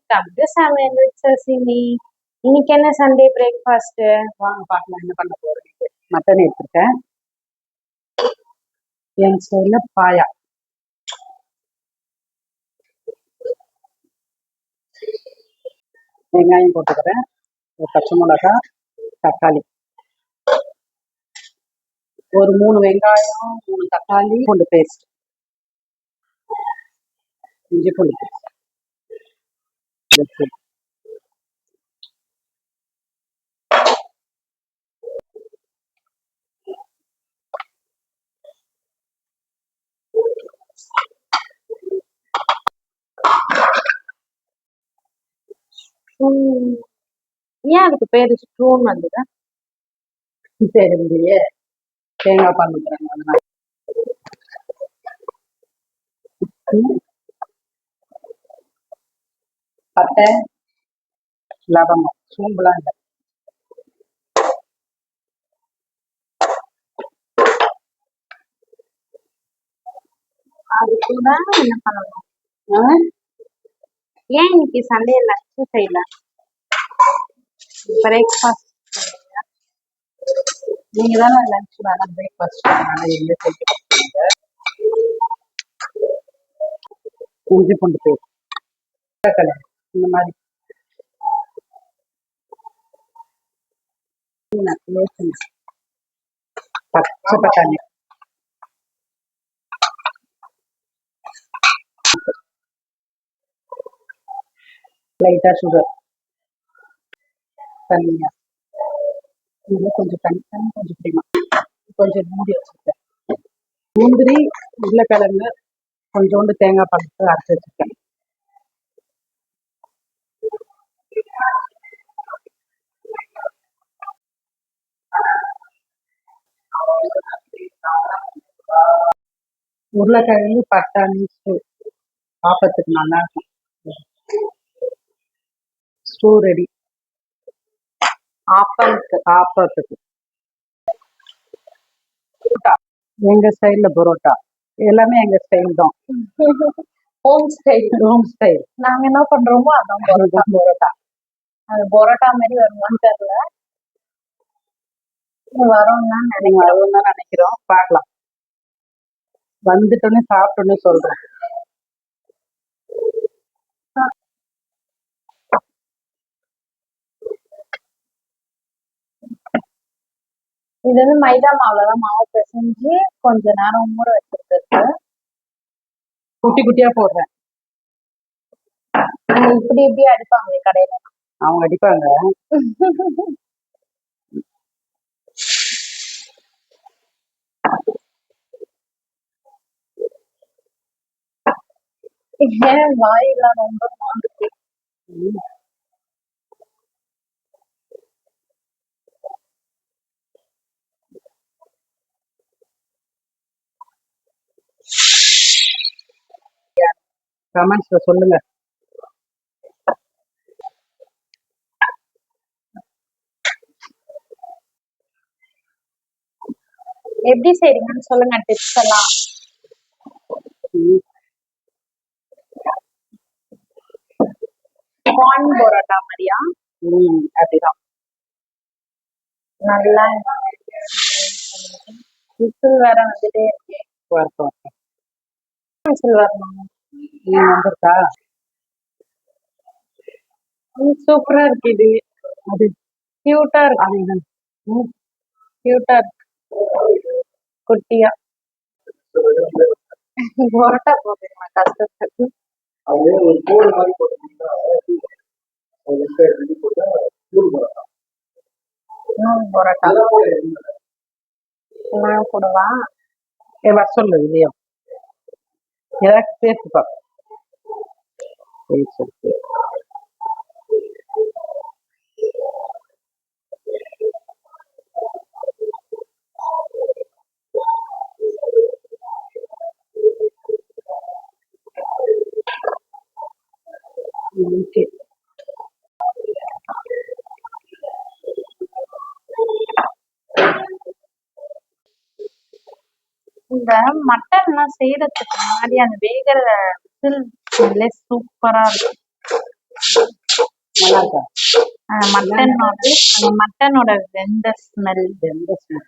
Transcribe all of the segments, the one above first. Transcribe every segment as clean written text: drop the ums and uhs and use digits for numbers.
Welcome to சமையல் with சசினி. இன்னைக்கு என்ன சண்டே பிரேக்ஃபாஸ்ட்? வாங்க பார்க்கலாம் என்ன பண்ண போறேன். மட்டன் எடுத்துருக்கேன். என் ஸ்டைல பாயா, வெங்காயம் போட்டுக்கிறேன், ஒரு பச்சை மிளகா, தக்காளி, ஒரு 3 வெங்காயம், 3 தக்காளி, பூண்டு பேஸ்ட், இஞ்சி பூண்டு பேஸ்ட். ஏன் அதுக்கு பேரு ஸ்டூன் வந்தது? தெரியலையே, தேங்காய் பால் ஊற்றுறாங்க அதனால. பட்டை, லவங்கம், சோம்புலாம் இல்லை. அது கூட என்ன பண்ணணும்? ஏன் இன்னைக்கு சண்டே லஞ்ச் செய்யல? பிரேக்ஃபாஸ்ட் நீங்க தானே லஞ்ச் வேணாம் பிரேக்ஃபாஸ்ட் வேணாம் எங்க செய்ய. இஞ்சி பூண்டு பேஸ்ட், தக்காளி, இந்த மாதிரி பச்சை பட்டாணி, லைட்டா சுகர், தண்ணியா, இது கொஞ்சம் தண்ணி கொஞ்சம் பிடிமா, கொஞ்சம் மூடி வச்சிருக்கேன். முந்திரி, உருளைக்கிழங்கு, கொஞ்சோண்டு தேங்காய் பால் அரைச்சி வச்சிருக்கேன். உருளைக்கிழங்கு பட்டாணி சாப்பிட்றதுக்கு நல்லா இருக்கும். ஸ்டூ ரெடி. ஆப்பத்துக்கு எங்க ஸ்டைல்ல பரோட்டா, எல்லாமே எங்க ஸ்டைல் தான். Home style. நாங்க என்ன பண்றோமோ அதான் பரோட்டா. அது பரோட்டா மாதிரி வருமான்னு தெரியல. வரும் தான் நினைக்கிறோம். பார்க்கலாம், வந்துட்டோன்னு சாப்பிட்டோன்னு சொல்றேன். இது வந்து மைதா மாவுலதான் மாவு பிசைஞ்சு கொஞ்ச நேரம் ஊற வச்சிருக்கு. குட்டி குட்டியா போடுறேன். இப்படி இப்படி அடிப்பாங்க கடையில, அவங்க அடிப்பாங்க. ஏன் வாயெல்லாம் ரொம்ப மாந்துச்சு. கமெண்ட்ஸ்ல சொல்லுங்க. எப்படி செய்றீங்கன்னு சொல்லுங்க, டிப்ஸ் எல்லாம். கார்ன் பரோட்டா மாதிரியா? அப்படிதான். நல்லா விசில் வேற வந்துட்டே இருக்கு. விசில் வரணும். வந்திருக்கா? சூப்பரா இருக்கு. இது அது கியூட்டா இருக்கு. கியூட்டா இருக்கு, குட்டியா. பரோட்டா போடுறீங்களா கஷ்டத்துக்கு? பரோட்டா நான் போடவா? வர சொல்லு இல்லையா, ஏதாச்சும் சேர்த்துப்பா. இந்த மட்டன் எல்லாம் செய்யறதுக்கு முன்னாடி அந்த வேகிற விசில் சூப்பரா இருக்கும். நல்லா இருக்கா? அந்த மட்டனோட வெந்த ஸ்மெல். எந்த smell?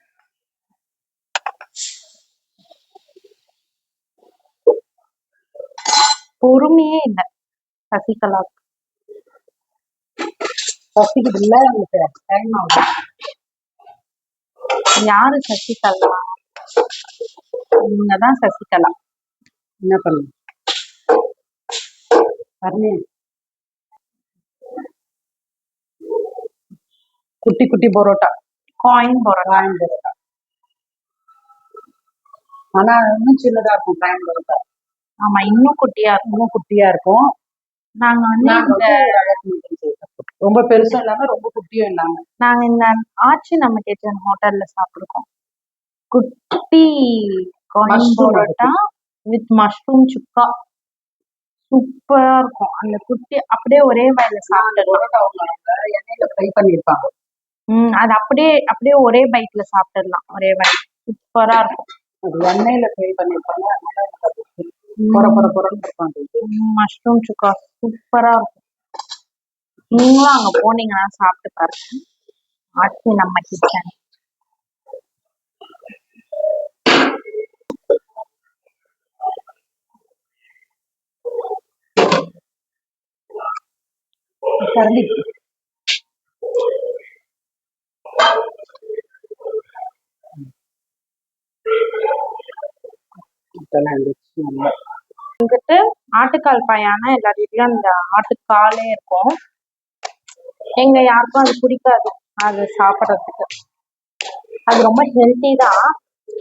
பொறுமையே இல்லை சசிகலா. பசிக்குது இல்ல உங்களுக்கு? டைம் ஆகுது. யாரு சசிகலா? இவங்கதான் சசிகலா. என்ன பண்ணு பரணி? குட்டி குட்டி பரோட்டா, காயின் பரோட்டா. காயின் பரோட்டா. ஆனா இன்னும் சின்னதா இருக்கும் காயின் பரோட்டா. ஆமா, இன்னும் குட்டியா இருக்கும். இன்னும் குட்டியா இருக்கும். நாங்க வந்து நாங்க வந்து ஓரளவுக்கு maintain செய்வோம். ரொம்ப பெருசும் இல்லாம ரொம்ப குட்டியும் இல்லாம. நாங்க இந்த ஆச்சி நம்ம கிச்சன் ஹோட்டல்ல சாப்பிட்டுருக்கோம். குட்டி காயின் Mushroom பரோட்டா வித் மஷ்ரூம் சுக்கா. சூப்பரா இருக்கும். அந்த குட்டி அப்படியே ஒரே வாயில சாப்பிட்டுடலாம். பரோட்டா அவங்க எண்ணெயில ஃப்ரை பண்ணியிருப்பாங்க. அது அப்படியே அப்படியே ஒரே பைட்ல சாப்பிட்டுடலாம். ஒரே வாய் சூப்பரா இருக்கும். அது எண்ணெயில ஃப்ரை பண்ணியிருப்பாங்க. அதனால எனக்கு அது பொற பொற பொறன்னு இருக்கும் அது. மஷ்ரூம் சுக்கா சூப்பரா இருக்கும். நீங்களும் அங்க போனீங்கன்னா சாப்பிட்டு பாருங்க. ஆச்சி நம்ம கிச்சன். கரண்டி இதெல்லாம் இருந்துச்சு நல்லா. வந்துட்டு ஆட்டுக்கால் பாயானா எல்லா வீட்லயும் அந்த ஆட்டுக்காலே இருக்கும். எங்க யாருக்கும் அது பிடிக்காது அது சாப்பிட்றதுக்கு. அது ரொம்ப ஹெல்த்தி தான்,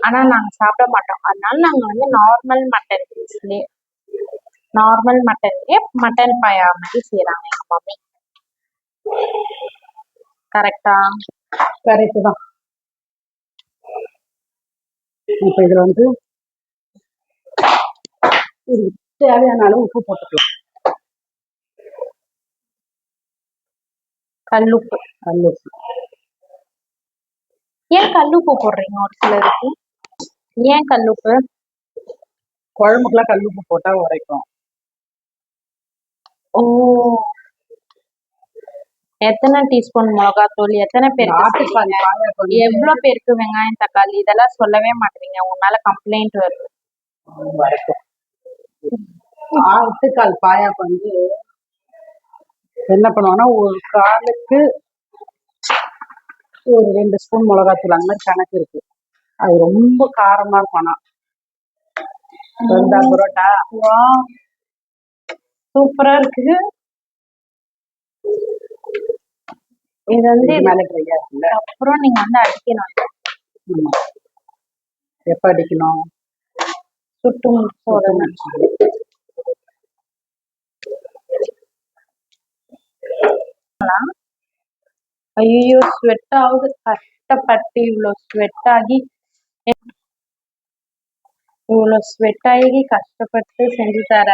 ஆனா நாங்க சாப்பிட மாட்டோம். அதனால நாங்க வந்து நார்மல் மட்டன்லேயே மட்டன் பாயா மாதிரி செய்யறாங்க எங்க மம்மி. கரெக்டா? கரெக்டு தான். இப்போ இதுல வந்து தேவையான அளவு உப்பு போட்டுக்கலாம். கல்லுப்பு. கல்லுப்பு. ஏன் கல்லுப்பு போடுறீங்க ஒரு சிலருக்கு? ஏன் கல்லுப்பு? குழம்புக்குலாம் கல்லுப்பு போட்டா உரைக்கும். ஓ, எத்தனை டீஸ்பூன் மிளகாத்தூள்? எத்தனை பேருக்கு ஆட்டுக்கால் செய்வீங்க? பாயா பண்ணி எவ்வளவு பேருக்கு வெங்காயம் தக்காளி இதெல்லாம் சொல்லவே மாட்டீங்க. உங்க மேல கம்ப்ளைண்ட் வருது. வரைக்கும். ஆட்டுக்கால் பாயாக்கு வந்து என்ன பண்ணுவோம்னா ஒரு காலுக்கு ஒரு 2 ஸ்பூன் மிளகாத்தூள் அந்த மாதிரி கணக்கு இருக்கு. அது ரொம்ப காரமா இருக்கும். ஆனா வெந்தா பரோட்டா சூப்பரா இருக்கு. இது வந்து மேலே ட்ரையா இருக்குல்ல. அப்புறம் நீங்க வந்து அடிக்கணும். ஆமா. எப்ப அடிக்கணும்? சுட்டு முடிச்சு. ஐயோ, ஸ்வெட் ஆகுது. கஷ்டப்பட்டு இவ்வளோ ஸ்வெட் ஆகி கஷ்டப்பட்டு செஞ்சு தர,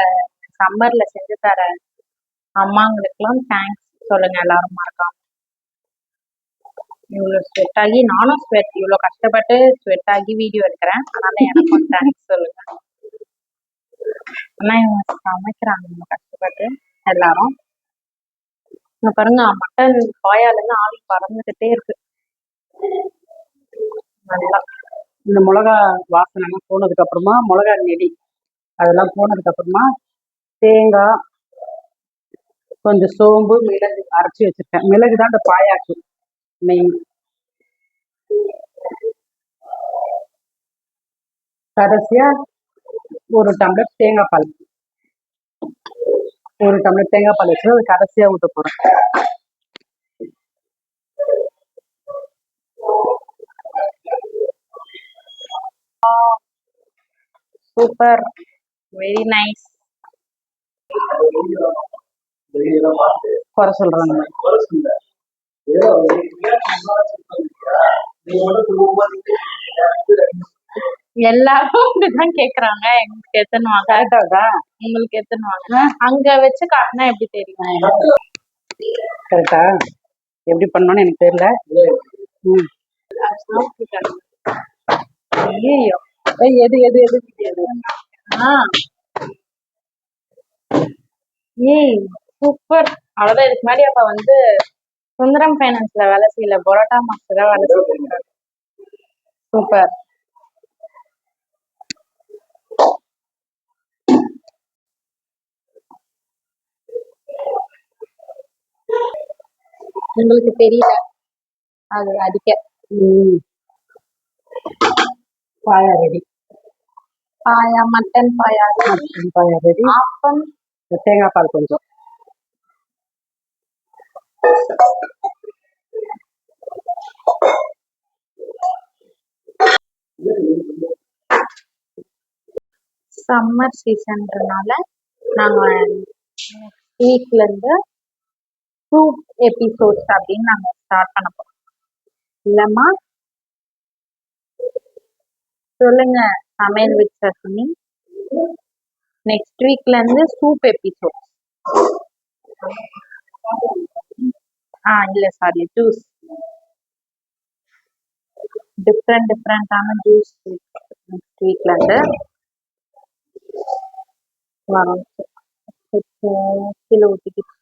சம்மர்ல செஞ்சு தர அம்மாங்களுக்குலாம் தேங்க்ஸ் சொல்லுங்க எல்லாரும் மறக்காம. இவ்வளோ ஸ்வெட் ஆகி நானும் இவ்வளோ கஷ்டப்பட்டு ஸ்வெட் ஆகி வீடியோ எடுக்கிறேன். அதனால எனக்கும் தேங்க்ஸ் சொல்லுங்க. ஆனா இவங்க சமைக்கிறாங்க இவங்க கஷ்டப்பட்டு எல்லாரும். இங்க பாருங்க, மட்டன் பாயால இருந்து ஆவி பறந்துகிட்டே இருக்கு நல்லா. இந்த மிளகா வாசனை எல்லாம் போனதுக்கு அப்புறமா மிளகா நெடி அதெல்லாம் போனதுக்கு அப்புறமா தேங்காய், கொஞ்சம் சோம்பு, மிளகு அரைச்சி வச்சிருக்கேன். மிளகு தான் இந்த பாயாக்கு மெயின். கடைசியா ஒரு டம்ளர் தேங்காய் பால் வச்சு அது கடைசியா ஊற்ற போறேன். Super, very nice. குறை சொல்றாங்க. எல்லாரும் இப்படிதான் கேக்குறாங்க. எங்களுக்கு எத்தனுவாங்க? உங்களுக்கு எத்தனுவாங்க? அங்க வச்சு காட்டினா எப்படி தெரியும்? கரெக்டா? எப்படி பண்ணணும்னு எனக்கு தெரியல. ஐயோ, எது எது எது எது ஏய் சூப்பர். அவ்வளோதான். இதுக்கு முன்னாடி அப்ப வந்து சுந்தரம் ஃபைனான்ஸ்ல வேலை செய்யல, பரோட்டா மாஸ்டரா வேலை செய்யறாரு. சூப்பர். உங்களுக்கு தெரியல அது அடிக்க. ம். பாயா ரெடி. பாயா, மட்டன் பாயா, மட்டன் பாயா ரெடி. ஆப்பம், தேங்காய் பால் கொஞ்சம். சம்மர் சீசன்றனால நாங்க வீக்ல இருந்து சூப் எபிசோட்ஸ் அப்படின்னு நாங்க ஸ்டார்ட் பண்ண போறோம். இல்லம்மா சொல்லுங்க, சமையல் வித் சசுனி. நெக்ஸ்ட் வீக்ல இருந்து சூப் எபிசோட். இல்ல சாரி, ஜூஸ். டிஃப்ரெண்டான ஜூஸ் நெக்ஸ்ட் வீக்ல இருந்து வரும். கீழே ஊத்திக்கிட்டு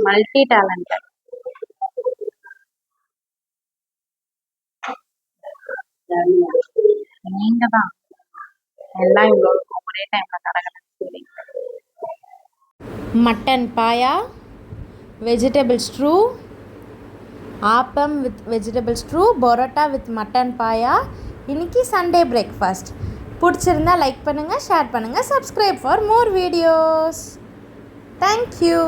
மல்டி டேலண்டட். நீங்க தான் எல்லாம் இவ்வளோ ஒரே டைம்ல கடகடன்னு சொல்றீங்க. Mutton paya, vegetable stew, appam with vegetable stew, parotta with mutton paya. இன்னைக்கு சண்டே பிரேக்ஃபாஸ்ட். பிடிச்சிருந்தா லைக் பண்ணுங்கள், ஷேர் பண்ணுங்கள், subscribe for more videos. Thank you.